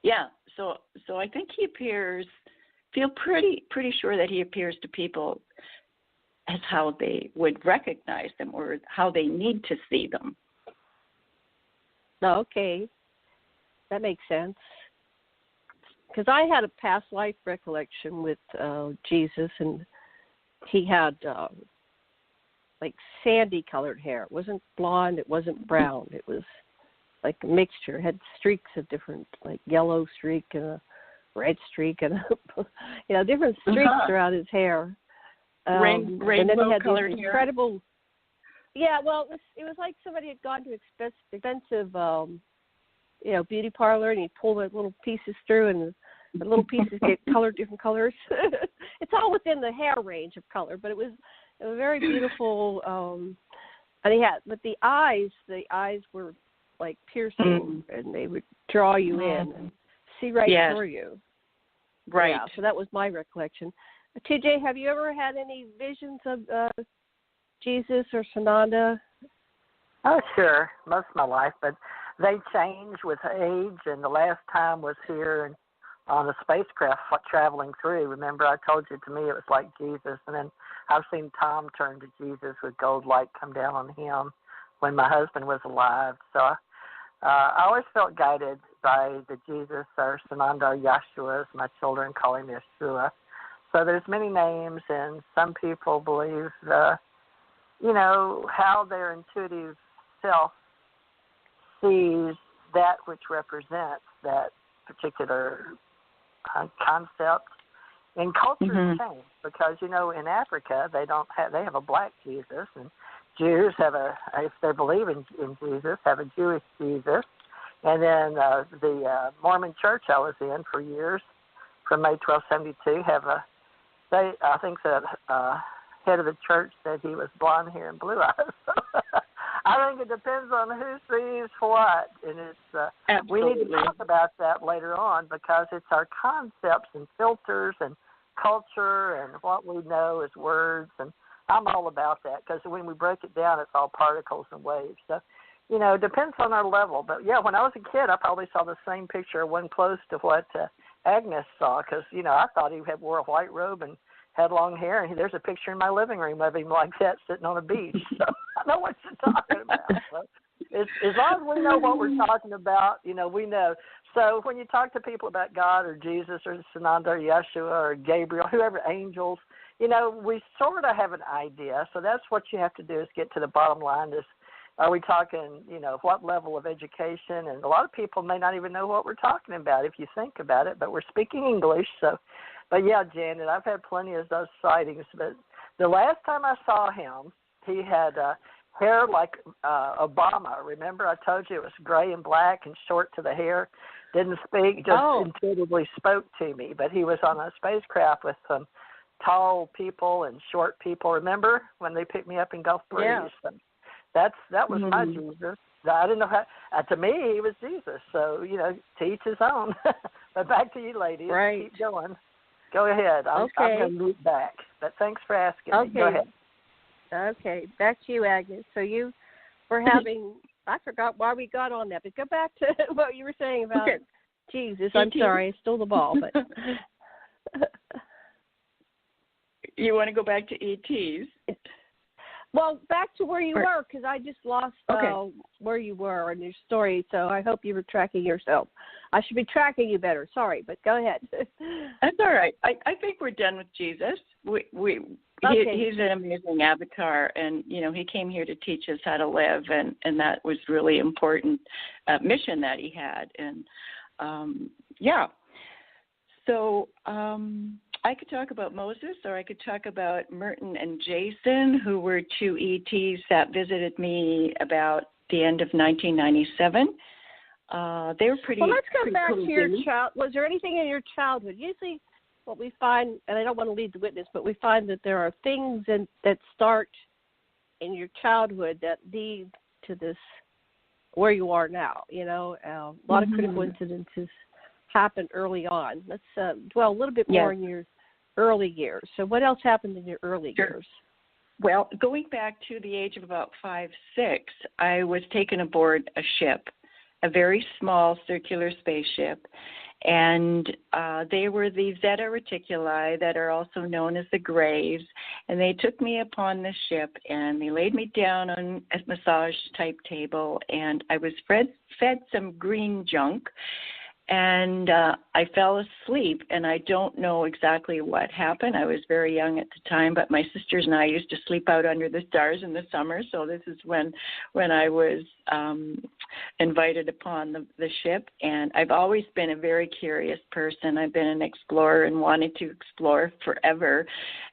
Yeah. So I think he appears. Feel pretty sure that he appears to people as how they would recognize them or how they need to see them. Okay, that makes sense. Because I had a past life recollection with Jesus, and he had like sandy-colored hair. It wasn't blonde. It wasn't brown. It was like a mixture. It had streaks of different, like yellow streak and a red streak and different streaks around his hair. Rainbow-colored hair. Incredible. Yeah, well, it was like somebody had gone to expensive, beauty parlor, and he pulled the little pieces through, and the little pieces get colored different colors. It's all within the hair range of color, but it was very beautiful. And but the eyes were like piercing, and they would draw you in and see right through you. Right. Yeah, so that was my recollection. TJ, have you ever had any visions of Jesus or Sananda? Oh, sure, most of my life, but they change with age, and the last time was here on a spacecraft traveling through. Remember, I told you, to me it was like Jesus, and then I've seen Tom turn to Jesus with gold light come down on him when my husband was alive. So I always felt guided by the Jesus or Sananda or Yeshua, as my children call him, Yeshua. So there's many names, and some people believe how their intuitive self sees that which represents that particular concept. And cultures change because, in Africa they have a black Jesus, and Jews if they believe in Jesus, have a Jewish Jesus. And then the Mormon church I was in for years, from May 1272, I think the head of the church said he was blonde hair and blue eyes. I think it depends on who sees what, and it's we need to talk about that later on, because it's our concepts and filters and culture and what we know as words, and I'm all about that, because when we break it down, it's all particles and waves. So, it depends on our level. But yeah, when I was a kid, I probably saw the same picture, one close to what Agnes saw, because I thought he wore a white robe and had long hair, and there's a picture in my living room of him like that sitting on a beach. So I know what you're talking about. So as long as we know what we're talking about, we know. So when you talk to people about God or Jesus or Sananda or Yeshua or Gabriel, whoever, angels, we sort of have an idea. So that's what you have to do, is get to the bottom line. Are we talking, what level of education? And a lot of people may not even know what we're talking about if you think about it, but we're speaking English. But yeah, Janet, I've had plenty of those sightings. But the last time I saw him, he had hair like Obama. Remember, I told you it was gray and black and short to the hair. Didn't speak, just intuitively spoke to me. But he was on a spacecraft with some tall people and short people. Remember when they picked me up in Gulf Breeze? Yeah. That was my Jesus. I didn't know how. To me, he was Jesus. So to each his own. But back to you, ladies. Right. Keep going. Go ahead. I'm going to move back. But thanks for asking me. Go ahead. Okay. Back to you, Agnes. So you were having, I forgot why we got on that, but go back to what you were saying about Jesus. I'm sorry. I stole the ball. But you want to go back to ETs? Well, back to where you were, because I just lost where you were in your story, so I hope you were tracking yourself. I should be tracking you better. Sorry, but go ahead. That's all right. I think we're done with Jesus. He's an amazing avatar, and, he came here to teach us how to live, and that was really important mission that he had. And, So I could talk about Moses, or I could talk about Merton and Jason, who were two ETs that visited me about the end of 1997. They were pretty. Well, let's go back cool to your child. Was there anything in your childhood? Usually, what we find, and I don't want to lead the witness, but we find that there are things that start in your childhood that lead to this where you are now. A lot of critical incidences happened early on. Let's dwell a little bit more in your early years. So what else happened in your early years? Well, going back to the age of about 5, 6, I was taken aboard a ship, a very small circular spaceship, And they were the Zeta Reticuli that are also known as the Graves. And they took me upon the ship and they laid me down on a massage-type table, and I was fed some green junk. And I fell asleep, and I don't know exactly what happened. I was very young at the time, but my sisters and I used to sleep out under the stars in the summer. So this is when I was invited upon the ship. And I've always been a very curious person. I've been an explorer and wanted to explore forever.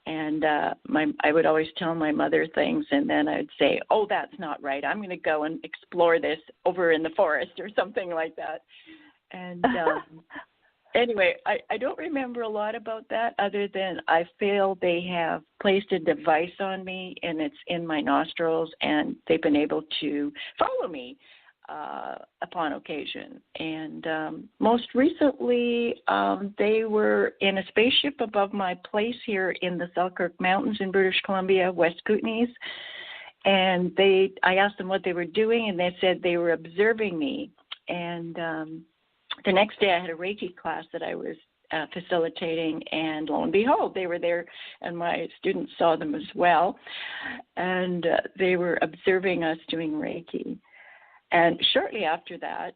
And I would always tell my mother things, and then I'd say, "Oh, that's not right. I'm going to go and explore this over in the forest," or something like that. And anyway, I don't remember a lot about that other than I feel they have placed a device on me, and it's in my nostrils, and they've been able to follow me upon occasion. And most recently, they were in a spaceship above my place here in the Selkirk Mountains in British Columbia, West Kootenays. And I asked them what they were doing, and they said they were observing me. And the next day I had a Reiki class that I was facilitating, and lo and behold, they were there, and my students saw them as well. And they were observing us doing Reiki. And shortly after that,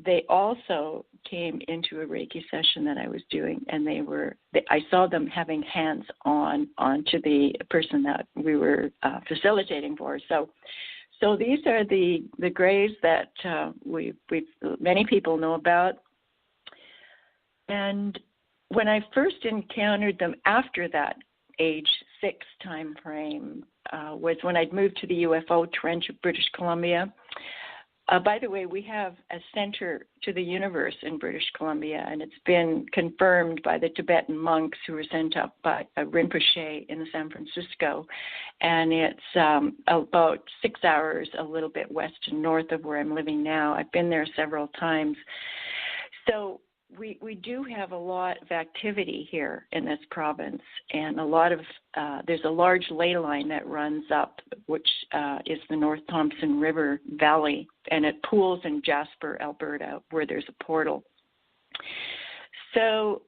they also came into a Reiki session that I was doing, and I saw them having hands onto the person that we were facilitating for. So these are the Greys that many people know about. And when I first encountered them after that age 6 time frame was when I'd moved to the UFO Trench of British Columbia. By the way, we have a center to the universe in British Columbia, and it's been confirmed by the Tibetan monks who were sent up by Rinpoche in San Francisco. And it's about 6 hours, a little bit west and north of where I'm living now. I've been there several times. So we do have a lot of activity here in this province, and there's a large ley line that runs up, which is the North Thompson River Valley, and it pools in Jasper, Alberta, where there's a portal. So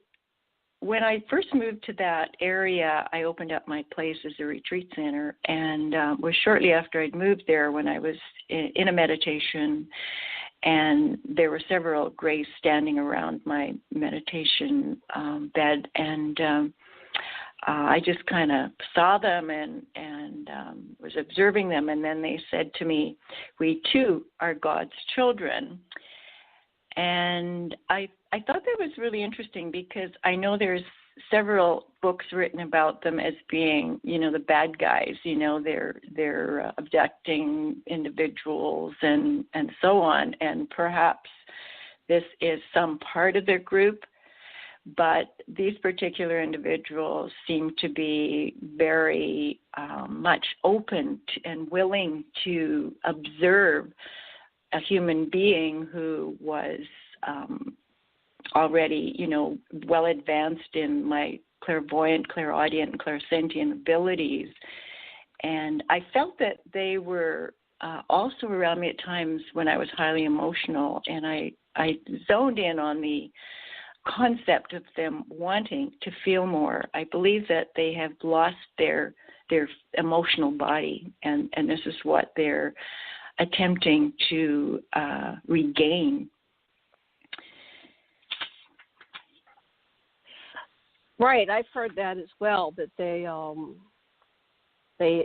when I first moved to that area, I opened up my place as a retreat center, and was shortly after I'd moved there when I was in a meditation. And there were several Greys standing around my meditation bed, and I just kind of saw them and was observing them. And then they said to me, "We too are God's children." And I thought that was really interesting, because I know there's several books written about them as being, the bad guys. They're abducting individuals and so on. And perhaps this is some part of their group, but these particular individuals seem to be very much open and willing to observe a human being who was already, well advanced in my clairvoyant, clairaudient, and clairsentient abilities. And I felt that they were also around me at times when I was highly emotional, and I zoned in on the concept of them wanting to feel more. I believe that they have lost their emotional body, and this is what they're attempting to regain. Right, I've heard that as well, that they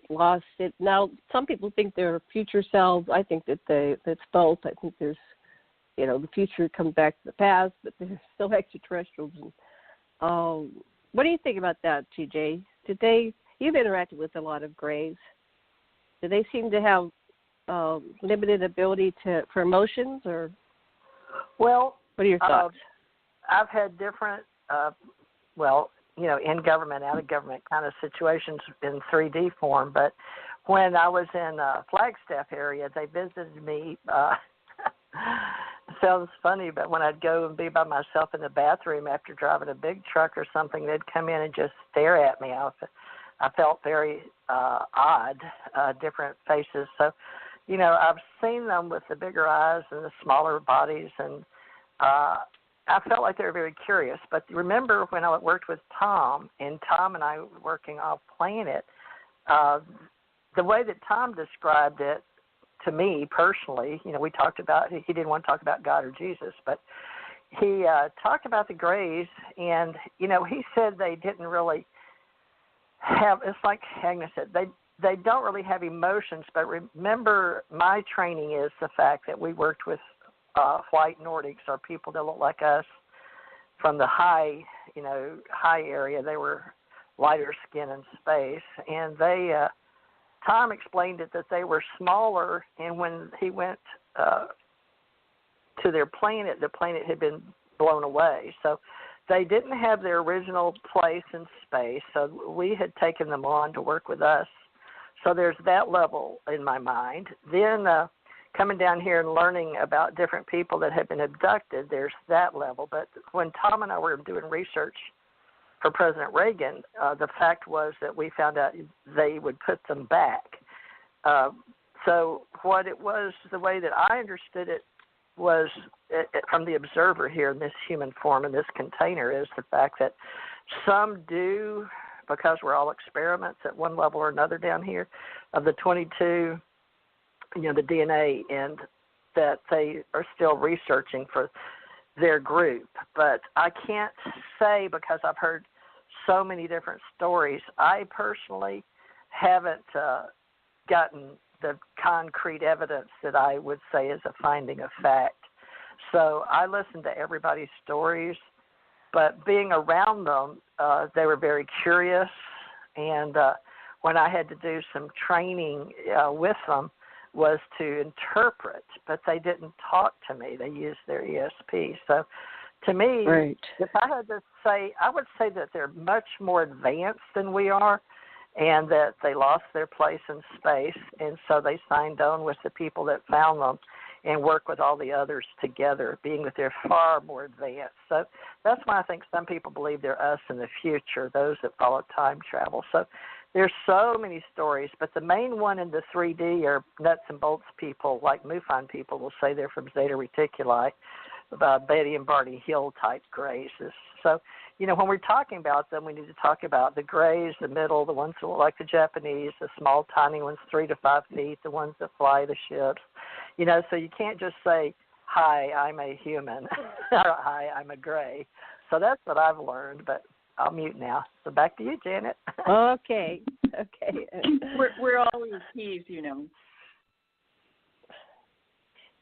lost it. Now, some people think they're future selves. I think that that's both. I think there's, the future comes back to the past, but they're still extraterrestrials. And, what do you think about that, TJ? You've interacted with a lot of Greys. Do they seem to have limited ability for emotions, or? Well, what are your thoughts? I've had different, in government, out of government kind of situations in 3D form. But when I was in Flagstaff area, they visited me. Sounds funny, but when I'd go and be by myself in the bathroom after driving a big truck or something, they'd come in and just stare at me. I felt very odd, different faces. So, I've seen them with the bigger eyes and the smaller bodies, and I felt like they were very curious. But remember when I worked with Tom, and Tom and I were working off planet, the way that Tom described it to me personally, we talked about, he didn't want to talk about God or Jesus, but he talked about the Greys, and, he said they didn't really have, it's like Agnes said, they don't really have emotions, but remember my training is the fact that we worked with white Nordics, or people that look like us from the high area. They were lighter skin in space, and Tom explained it that they were smaller, and when he went to their planet, the planet had been blown away. So they didn't have their original place in space, so we had taken them on to work with us. So there's that level in my mind. Then coming down here and learning about different people that have been abducted, there's that level. But when Tom and I were doing research for President Reagan, the fact was that we found out they would put them back. So what it was, the way that I understood it was from the observer here in this human form in this container, is the fact that some do, because we're all experiments at one level or another down here, of the 22, the DNA, and that they are still researching for their group. But I can't say, because I've heard so many different stories, I personally haven't gotten the concrete evidence that I would say is a finding of fact. So I listen to everybody's stories, but being around them, they were very curious, and when I had to do some training with them was to interpret, but they didn't talk to me. They used their ESP. So to me, right, if I had to say, I would say that they're much more advanced than we are, and that they lost their place in space, and so they signed on with the people that found them and work with all the others together, being that they're far more advanced. So that's why I think some people believe they're us in the future, those that follow time travel. So there's so many stories, but the main one in the 3D are nuts and bolts people, like MUFON people will say they're from Zeta Reticuli, Betty and Barney Hill type Greys. So, when we're talking about them, we need to talk about the Greys, the middle, the ones that look like the Japanese, the small, tiny ones, 3 to 5 feet, the ones that fly the ships. So you can't just say, hi, I'm a human, or hi, I'm a Grey. So that's what I've learned, but I'll mute now. So back to you, Janet. Okay. We're always teased,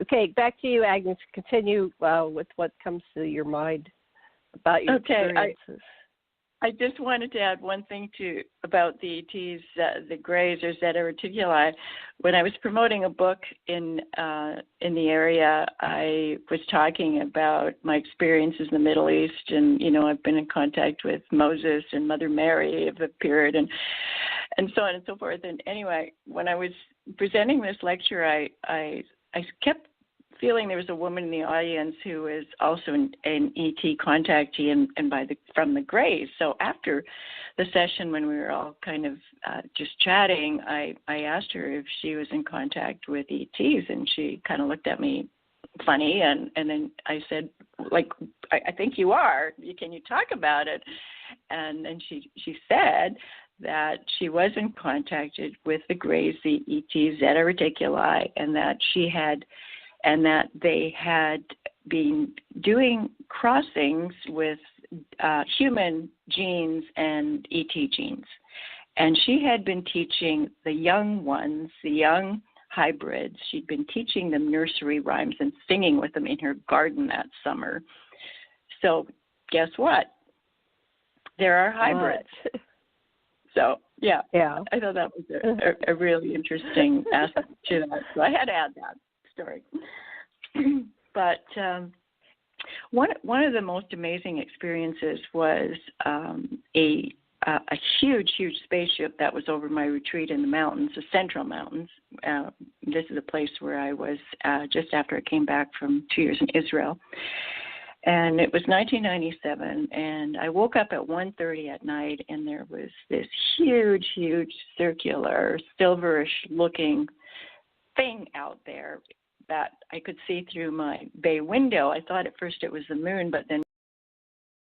Okay, back to you, Agnes. Continue with what comes to your mind about your experiences. I just wanted to add one thing about the ETs, the Greys or Zeta Reticuli. When I was promoting a book in the area, I was talking about my experiences in the Middle East, and I've been in contact with Moses and Mother Mary have appeared, and so on and so forth. And anyway, when I was presenting this lecture, I kept feeling there was a woman in the audience who was also an ET contactee and from the Greys. So after the session, when we were all kind of just chatting, I asked her if she was in contact with ETs, and she kind of looked at me funny, and then I said, I think you are. Can you talk about it? And then she said that she was in contact with the Greys, the ETs, Zeta Reticuli, and that they had been doing crossings with human genes and ET genes. And she had been teaching the young ones, the young hybrids, she'd been teaching them nursery rhymes and singing with them in her garden that summer. So guess what? There are hybrids. So, yeah, I thought that was a really interesting aspect to that. So I had to add that story. But one of the most amazing experiences was a huge spaceship that was over my retreat in the mountains, the Central Mountains. This is a place where I was just after I came back from 2 years in Israel. And it was 1997, and I woke up at 1:30 at night, and there was this huge circular, silverish-looking thing out there, that I could see through my bay window. I thought at first it was the moon, but then